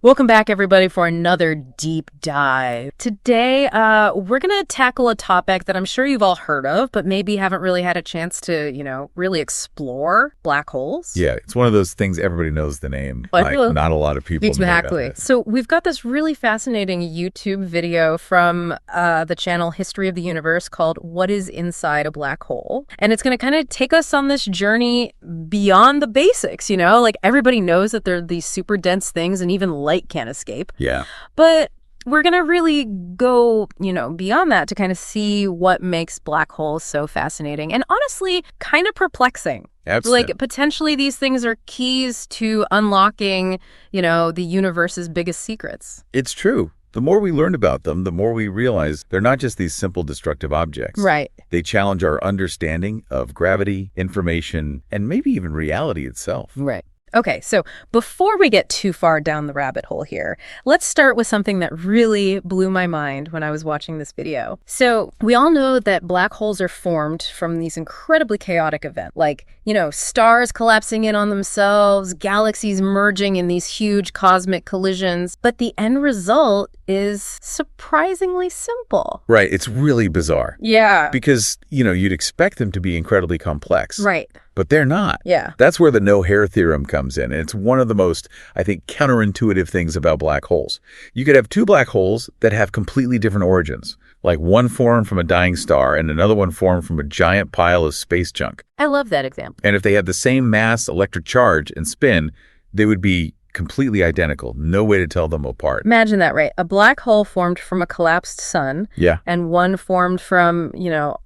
Welcome back, everybody, for another deep dive. Today, we're going to tackle a topic that I'm sure you've all heard of, but maybe haven't really had a chance to, really explore: black holes. Yeah, it's one of those things everybody knows the name. But not a lot of people know about it. So we've got this really fascinating YouTube video from the channel History of the Universe called What is Inside a Black Hole? And it's going to kind of take us on this journey beyond the basics, like everybody knows that there are these super dense things and even light can't escape. Yeah. But we're going to really go, beyond that to kind of see what makes black holes so fascinating and honestly kind of perplexing. Absolutely. Like potentially these things are keys to unlocking, the universe's biggest secrets. It's true. The more we learn about them, the more we realize they're not just these simple destructive objects. Right. They challenge our understanding of gravity, information, and maybe even reality itself. Right. Okay, so before we get too far down the rabbit hole here, let's start with something that really blew my mind when I was watching this video. So we all know that black holes are formed from these incredibly chaotic events, like, stars collapsing in on themselves, galaxies merging in these huge cosmic collisions. But the end result is surprisingly simple. Right. It's really bizarre. Yeah. Because, you'd expect them to be incredibly complex. Right. But they're not. Yeah. That's where the no-hair theorem comes in. And it's one of the most, I think, counterintuitive things about black holes. You could have two black holes that have completely different origins, like one formed from a dying star and another one formed from a giant pile of space junk. I love that example. And if they had the same mass, electric charge, and spin, they would be completely identical. No way to tell them apart. Imagine that, right? A black hole formed from a collapsed sun. Yeah. And one formed from,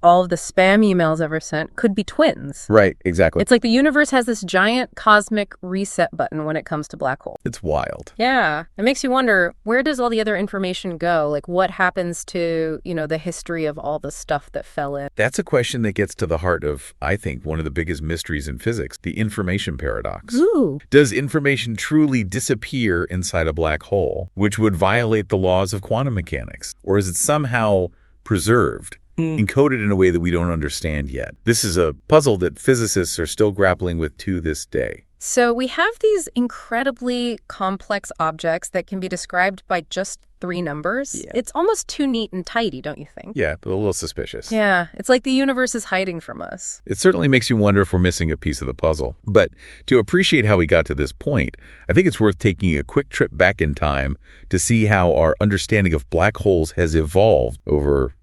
all of the spam emails ever sent could be twins. Right, exactly. It's like the universe has this giant cosmic reset button when it comes to black holes. It's wild. Yeah. It makes you wonder, where does all the other information go? Like, what happens to, the history of all the stuff that fell in? That's a question that gets to the heart of, I think, one of the biggest mysteries in physics, the information paradox. Ooh. Does information truly disappear inside a black hole, which would violate the laws of quantum mechanics? Or is it somehow preserved, encoded in a way that we don't understand yet? This is a puzzle that physicists are still grappling with to this day. So we have these incredibly complex objects that can be described by just 3 numbers. Yeah. It's almost too neat and tidy, don't you think? Yeah, but a little suspicious. Yeah, it's like the universe is hiding from us. It certainly makes you wonder if we're missing a piece of the puzzle. But to appreciate how we got to this point, I think it's worth taking a quick trip back in time to see how our understanding of black holes has evolved over,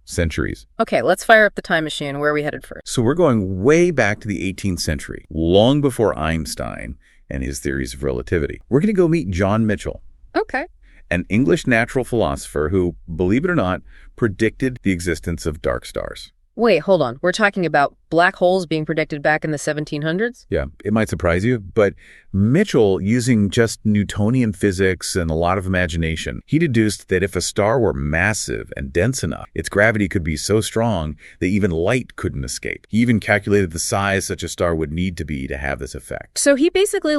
centuries. Okay, let's fire up the time machine. Where are we headed first? So we're going way back to the 18th century, long before Einstein and his theories of relativity. We're going to go meet John Michell. Okay. An English natural philosopher who, believe it or not, predicted the existence of dark stars. Wait, hold on. We're talking about black holes being predicted back in the 1700s? Yeah, it might surprise you, but Michell, using just Newtonian physics and a lot of imagination, he deduced that if a star were massive and dense enough, its gravity could be so strong that even light couldn't escape. He even calculated the size such a star would need to be to have this effect. So he basically,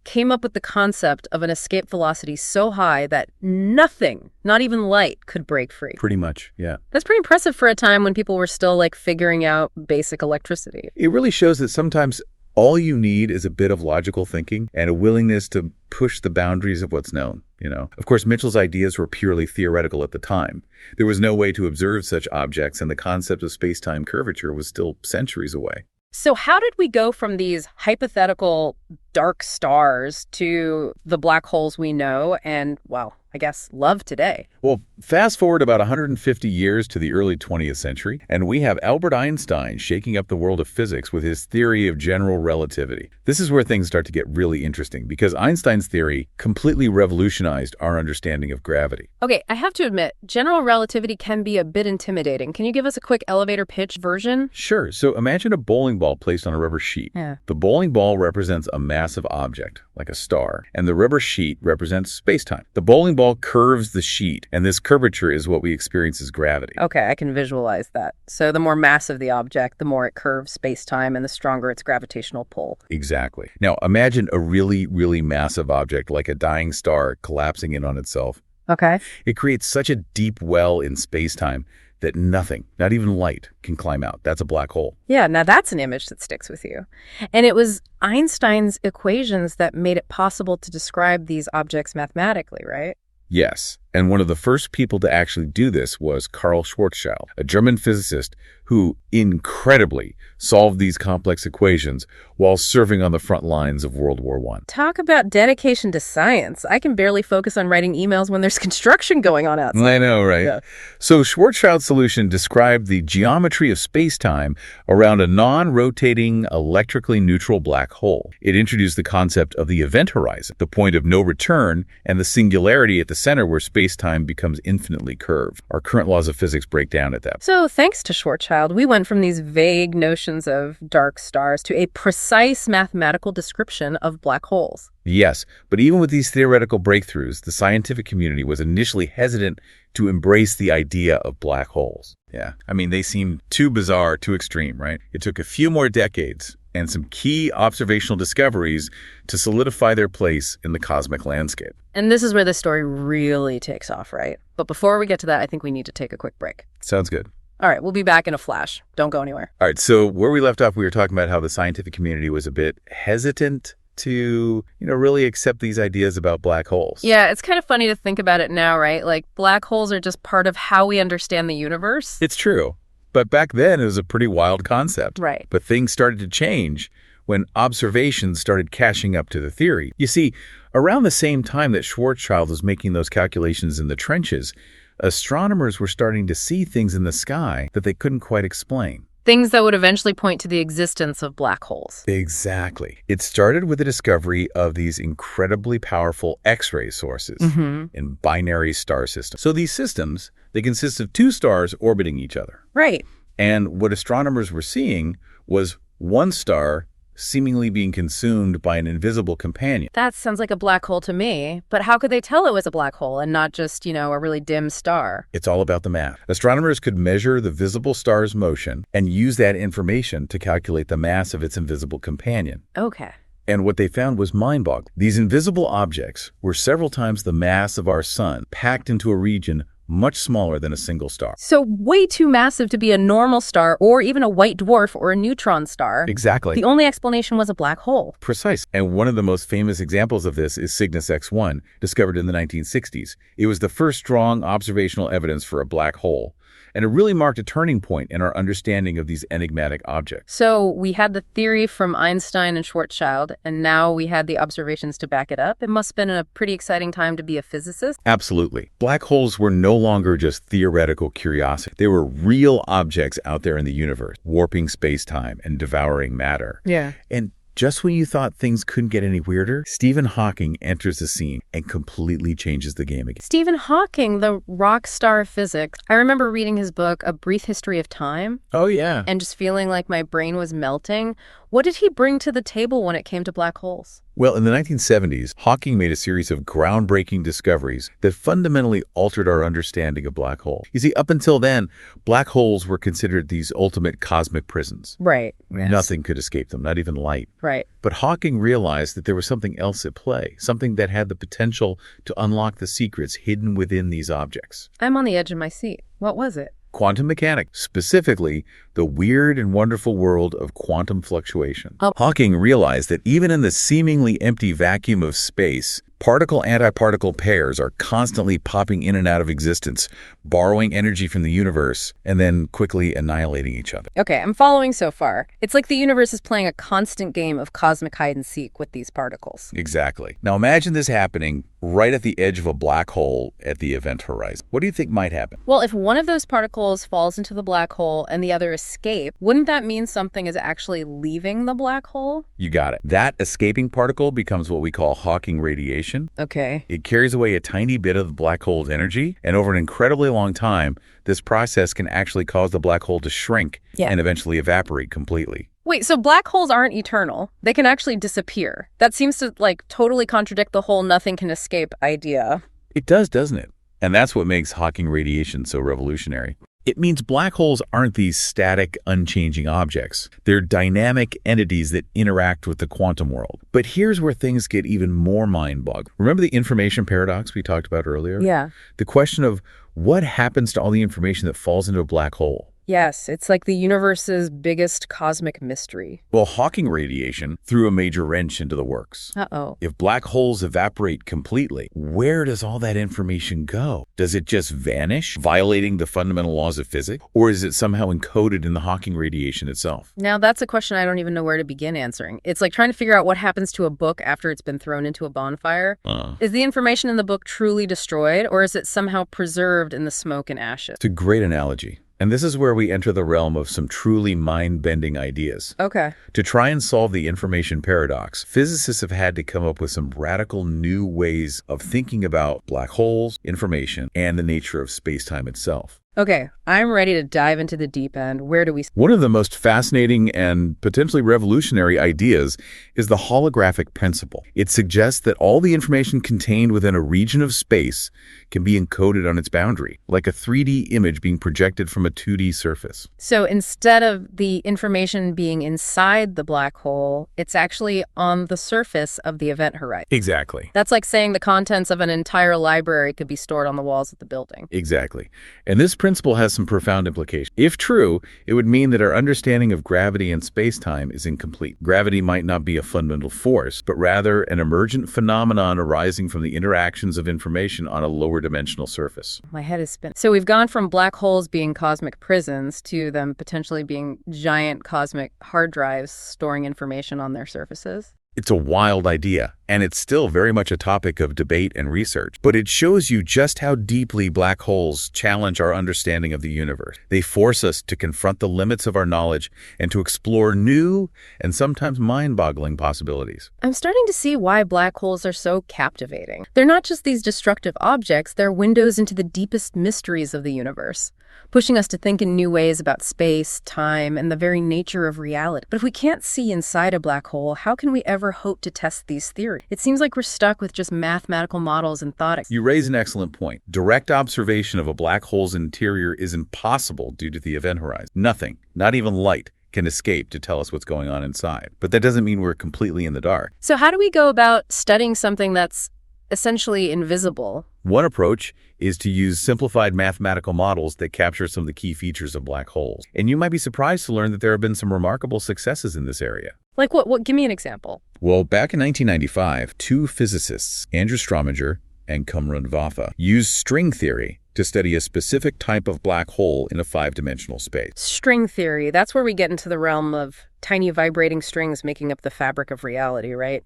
came up with the concept of an escape velocity so high that nothing, not even light, could break free. Pretty much, yeah. That's pretty impressive for a time when people were still, figuring out basic electricity. It really shows that sometimes all you need is a bit of logical thinking and a willingness to push the boundaries of what's known, Of course, Mitchell's ideas were purely theoretical at the time. There was no way to observe such objects, and the concept of space-time curvature was still centuries away. So how did we go from these hypothetical dark stars to the black holes we know and, I guess, love today? Well, fast forward about 150 years to the early 20th century, and we have Albert Einstein shaking up the world of physics with his theory of general relativity. This is where things start to get really interesting, because Einstein's theory completely revolutionized our understanding of gravity. Okay, I have to admit, general relativity can be a bit intimidating. Can you give us a quick elevator pitch version? Sure. So imagine a bowling ball placed on a rubber sheet. Yeah. The bowling ball represents a massive object, like a star, and the rubber sheet represents space-time. The bowling ball curves the sheet, and this curvature is what we experience as gravity. Okay, I can visualize that. So the more massive the object, the more it curves space-time, and the stronger its gravitational pull. Exactly. Now, imagine a really, really massive object like a dying star collapsing in on itself. Okay. It creates such a deep well in space-time that nothing, not even light, can climb out. That's a black hole. Yeah, now that's an image that sticks with you. And it was Einstein's equations that made it possible to describe these objects mathematically, right? Yes, and one of the first people to actually do this was Karl Schwarzschild, a German physicist who incredibly solved these complex equations while serving on the front lines of World War I. Talk about dedication to science. I can barely focus on writing emails when there's construction going on outside. I know, right? Yeah. So Schwarzschild's solution described the geometry of space-time around a non-rotating, electrically neutral black hole. It introduced the concept of the event horizon, the point of no return, and the singularity at the center where space-time becomes infinitely curved. Our current laws of physics break down at that. So thanks to Schwarzschild, we went from these vague notions of dark stars to a precise mathematical description of black holes. Yes, but even with these theoretical breakthroughs, the scientific community was initially hesitant to embrace the idea of black holes. Yeah, I mean, they seemed too bizarre, too extreme, right? It took a few more decades and some key observational discoveries to solidify their place in the cosmic landscape. And this is where the story really takes off, right? But before we get to that, I think we need to take a quick break. Sounds good. All right, we'll be back in a flash. Don't go anywhere. All right, so where we left off, we were talking about how the scientific community was a bit hesitant to, really accept these ideas about black holes. Yeah, it's kind of funny to think about it now, right? Like, black holes are just part of how we understand the universe. It's true. But back then, it was a pretty wild concept. Right. But things started to change when observations started catching up to the theory. You see, around the same time that Schwarzschild was making those calculations in the trenches, astronomers were starting to see things in the sky that they couldn't quite explain. Things that would eventually point to the existence of black holes. Exactly. It started with the discovery of these incredibly powerful X-ray sources in binary star systems. So these systems, they consist of two stars orbiting each other. Right. And what astronomers were seeing was one star seemingly being consumed by an invisible companion. That sounds like a black hole to me. But how could they tell it was a black hole and not just, a really dim star? It's all about the math. Astronomers could measure the visible star's motion and use that information to calculate the mass of its invisible companion. Okay. And what they found was mind-boggling. These invisible objects were several times the mass of our sun, packed into a region much smaller than a single star. So way too massive to be a normal star or even a white dwarf or a neutron star. Exactly. The only explanation was a black hole. Precise. And one of the most famous examples of this is Cygnus X1, discovered in the 1960s. It was the first strong observational evidence for a black hole. And it really marked a turning point in our understanding of these enigmatic objects. So we had the theory from Einstein and Schwarzschild, and now we had the observations to back it up. It must have been a pretty exciting time to be a physicist. Absolutely. Black holes were no longer just theoretical curiosity. They were real objects out there in the universe, warping space-time and devouring matter. Yeah. And just when you thought things couldn't get any weirder, Stephen Hawking enters the scene and completely changes the game again. Stephen Hawking, the rock star of physics. I remember reading his book, A Brief History of Time. Oh, yeah. And just feeling like my brain was melting. What did he bring to the table when it came to black holes? Well, in the 1970s, Hawking made a series of groundbreaking discoveries that fundamentally altered our understanding of black holes. You see, up until then, black holes were considered these ultimate cosmic prisons. Right. Yes. Nothing could escape them, not even light. Right. But Hawking realized that there was something else at play, something that had the potential to unlock the secrets hidden within these objects. I'm on the edge of my seat. What was it? Quantum mechanics, specifically the weird and wonderful world of quantum fluctuation. Hawking realized that even in the seemingly empty vacuum of space, particle-antiparticle pairs are constantly popping in and out of existence, borrowing energy from the universe, and then quickly annihilating each other. Okay, I'm following so far. It's like the universe is playing a constant game of cosmic hide-and-seek with these particles. Exactly. Now imagine this happening right at the edge of a black hole at the event horizon. What do you think might happen? Well, if one of those particles falls into the black hole and the other escape, wouldn't that mean something is actually leaving the black hole? You got it. That escaping particle becomes what we call Hawking radiation. Okay. It carries away a tiny bit of the black hole's energy, and over an incredibly long time, this process can actually cause the black hole to shrink and eventually evaporate completely. Wait, so black holes aren't eternal. They can actually disappear. That seems to, totally contradict the whole nothing can escape idea. It does, doesn't it? And that's what makes Hawking radiation so revolutionary. It means black holes aren't these static, unchanging objects. They're dynamic entities that interact with the quantum world. But here's where things get even more mind-boggling. Remember the information paradox we talked about earlier? Yeah. The question of what happens to all the information that falls into a black hole? Yes, it's like the universe's biggest cosmic mystery. Well, Hawking radiation threw a major wrench into the works. Uh-oh. If black holes evaporate completely, where does all that information go? Does it just vanish, violating the fundamental laws of physics? Or is it somehow encoded in the Hawking radiation itself? Now, that's a question I don't even know where to begin answering. It's like trying to figure out what happens to a book after it's been thrown into a bonfire. Is the information in the book truly destroyed, or is it somehow preserved in the smoke and ashes? It's a great analogy. And this is where we enter the realm of some truly mind-bending ideas. Okay. To try and solve the information paradox, physicists have had to come up with some radical new ways of thinking about black holes, information, and the nature of space-time itself. Okay, I'm ready to dive into the deep end. Where do we start? One of the most fascinating and potentially revolutionary ideas is the holographic principle. It suggests that all the information contained within a region of space can be encoded on its boundary, like a 3D image being projected from a 2D surface. So instead of the information being inside the black hole, it's actually on the surface of the event horizon. Exactly. That's like saying the contents of an entire library could be stored on the walls of the building. Exactly. And this principle has some profound implications. If true, it would mean that our understanding of gravity and space-time is incomplete. Gravity might not be a fundamental force, but rather an emergent phenomenon arising from the interactions of information on a lower dimensional surface. My head is spinning. So we've gone from black holes being cosmic prisons to them potentially being giant cosmic hard drives storing information on their surfaces. It's a wild idea, and it's still very much a topic of debate and research. But it shows you just how deeply black holes challenge our understanding of the universe. They force us to confront the limits of our knowledge and to explore new and sometimes mind-boggling possibilities. I'm starting to see why black holes are so captivating. They're not just these destructive objects, they're windows into the deepest mysteries of the universe, pushing us to think in new ways about space, time, and the very nature of reality. But if we can't see inside a black hole, how can we ever hope to test these theories? It seems like we're stuck with just mathematical models and thought. You raise an excellent point. Direct observation of a black hole's interior is impossible due to the event horizon. Nothing, not even light, can escape to tell us what's going on inside. But that doesn't mean we're completely in the dark. So how do we go about studying something that's essentially invisible? One approach is to use simplified mathematical models that capture some of the key features of black holes. And you might be surprised to learn that there have been some remarkable successes in this area. Like what? Give me an example. Well, back in 1995, two physicists, Andrew Strominger and Kamran Vafa, used string theory to study a specific type of black hole in a five-dimensional space. String theory, that's where we get into the realm of tiny vibrating strings making up the fabric of reality, right?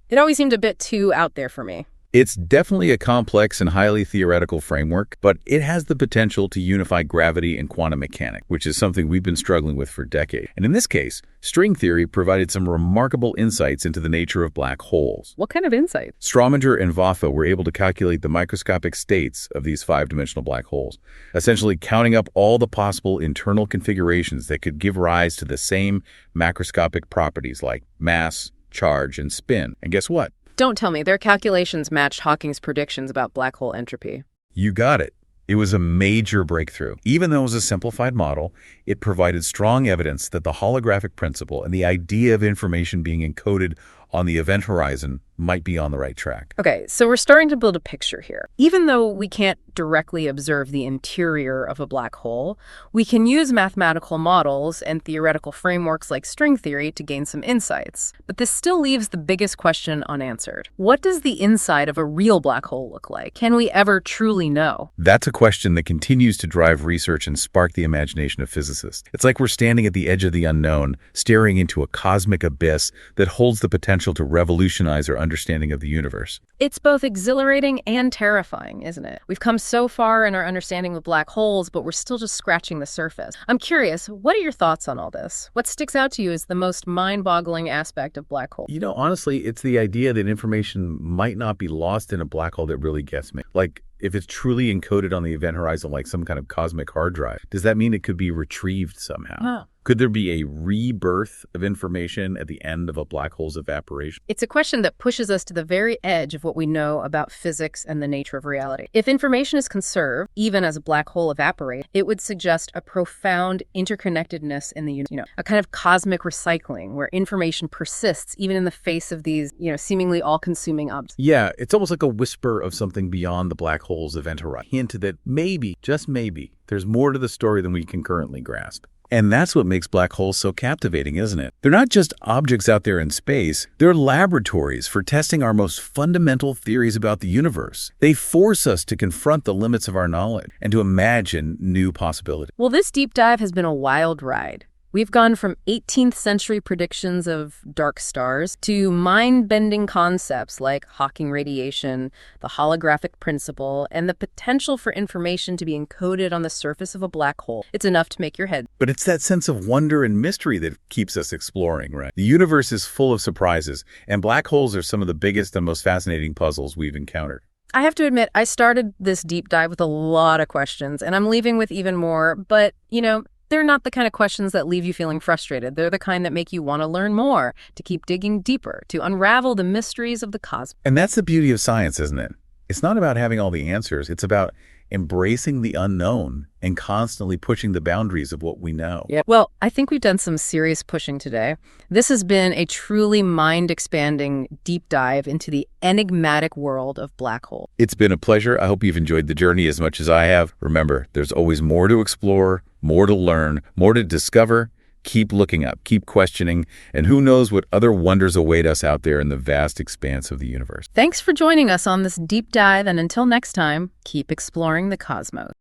It always seemed a bit too out there for me. It's definitely a complex and highly theoretical framework, but it has the potential to unify gravity and quantum mechanics, which is something we've been struggling with for decades. And in this case, string theory provided some remarkable insights into the nature of black holes. What kind of insights? Strominger and Vafa were able to calculate the microscopic states of these five-dimensional black holes, essentially counting up all the possible internal configurations that could give rise to the same macroscopic properties like mass, charge, and spin. And guess what? Don't tell me their calculations matched Hawking's predictions about black hole entropy. You got it. It was a major breakthrough. Even though it was a simplified model, it provided strong evidence that the holographic principle and the idea of information being encoded on the event horizon might be on the right track. Okay, so we're starting to build a picture here. Even though we can't directly observe the interior of a black hole, we can use mathematical models and theoretical frameworks like string theory to gain some insights. But this still leaves the biggest question unanswered. What does the inside of a real black hole look like? Can we ever truly know? That's a question that continues to drive research and spark the imagination of physicists. It's like we're standing at the edge of the unknown, staring into a cosmic abyss that holds the potential to revolutionize our understanding of the universe. It's both exhilarating and terrifying, isn't it? We've come so far in our understanding of black holes, but we're still just scratching the surface. I'm curious, what are your thoughts on all this? What sticks out to you as the most mind-boggling aspect of black holes? You know, honestly, it's the idea that information might not be lost in a black hole that really gets me. Like, if it's truly encoded on the event horizon like some kind of cosmic hard drive, does that mean it could be retrieved somehow? Huh. Could there be a rebirth of information at the end of a black hole's evaporation? It's a question that pushes us to the very edge of what we know about physics and the nature of reality. If information is conserved, even as a black hole evaporates, it would suggest a profound interconnectedness in the universe, a kind of cosmic recycling where information persists even in the face of these, seemingly all-consuming objects. Yeah, it's almost like a whisper of something beyond the black hole's event horizon. Hint that maybe, just maybe, there's more to the story than we can currently grasp. And that's what makes black holes so captivating, isn't it? They're not just objects out there in space. They're laboratories for testing our most fundamental theories about the universe. They force us to confront the limits of our knowledge and to imagine new possibilities. Well, this deep dive has been a wild ride. We've gone from 18th century predictions of dark stars to mind-bending concepts like Hawking radiation, the holographic principle, and the potential for information to be encoded on the surface of a black hole. It's enough to make your head. But it's that sense of wonder and mystery that keeps us exploring, right? The universe is full of surprises, and black holes are some of the biggest and most fascinating puzzles we've encountered. I have to admit, I started this deep dive with a lot of questions, and I'm leaving with even more, but, they're not the kind of questions that leave you feeling frustrated. They're the kind that make you want to learn more, to keep digging deeper, to unravel the mysteries of the cosmos. And that's the beauty of science, isn't it? It's not about having all the answers. It's about embracing the unknown and constantly pushing the boundaries of what we know. Yeah. Well, I think we've done some serious pushing today. This has been a truly mind-expanding deep dive into the enigmatic world of black holes. It's been a pleasure. I hope you've enjoyed the journey as much as I have. Remember, there's always more to explore, more to learn, more to discover. Keep looking up, keep questioning, and who knows what other wonders await us out there in the vast expanse of the universe. Thanks for joining us on this deep dive, and until next time, keep exploring the cosmos.